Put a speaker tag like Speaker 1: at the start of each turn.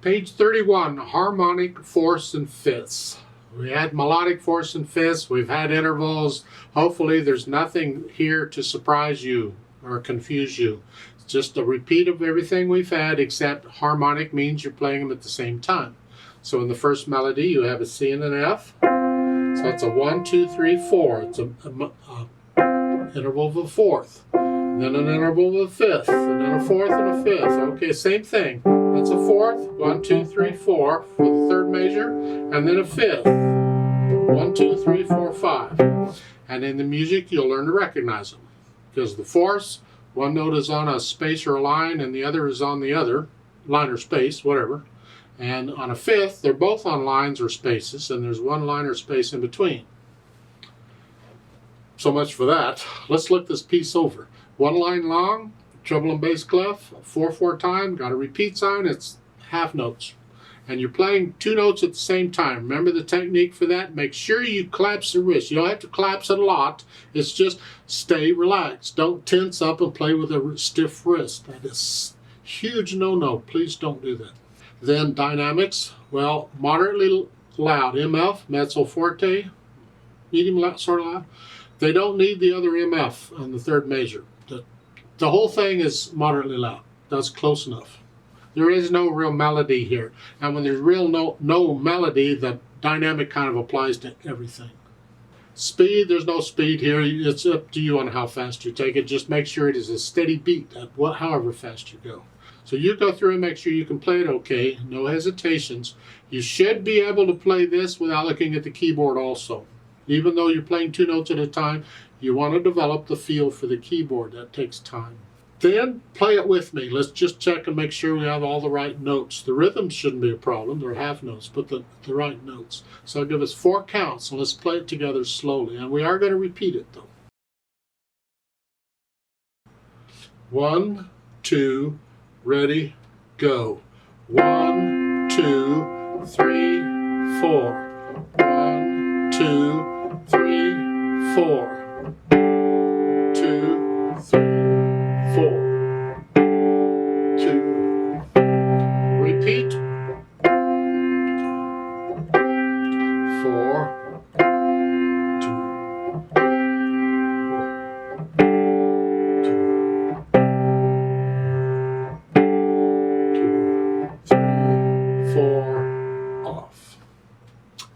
Speaker 1: Page 31, harmonic fourths and fifths. We had melodic fourths and fifths, we've had intervals. Hopefully there's nothing here to surprise you or confuse you. It's just a repeat of everything we've had, except harmonic means you're playing them at the same time. So in the first melody you have a C and an F. So it's a 1, 2, 3, 4. It's an interval of a fourth. Then an interval of a fifth, and then a fourth and a fifth. Okay, same thing. That's a fourth, 1, 2, 3, 4 for the third measure, and then a fifth, 1, 2, 3, 4, 5. And in the music, you'll learn to recognize them. Because the fourths, one note is on a space or a line, and the other is on the other, line or space, whatever. And on a fifth, they're both on lines or spaces, and there's one line or space in between. So much for that. Let's look this piece over. One line long, treble and bass clef, 4/4 time, got a repeat sign, it's half notes. And you're playing two notes at the same time. Remember the technique for that? Make sure you collapse the wrist. You don't have to collapse it a lot. It's just stay relaxed. Don't tense up and play with a stiff wrist. That is huge no-no. Please don't do that. Then dynamics, well, moderately loud, MF, mezzo forte, medium loud, sort of loud. They don't need the other MF on the third measure. The whole thing is moderately loud. That's close enough. There is no real melody here. And when there's no melody, the dynamic kind of applies to everything. Speed, there's no speed here. It's up to you on how fast you take it. Just make sure it is a steady beat, however fast you go. So you go through and make sure you can play it okay. No hesitations. You should be able to play this without looking at the keyboard also. Even though you're playing two notes at a time, you want to develop the feel for the keyboard. That takes time. Then play it with me. Let's just check and make sure we have all the right notes. The rhythm shouldn't be a problem. They're half notes, but the right notes. So I'll give us 4 counts, and let's play it together slowly. And we are going to repeat it, though. 1, 2, ready, go. 1, 2, 3, 4. 1, 2, 3, 4.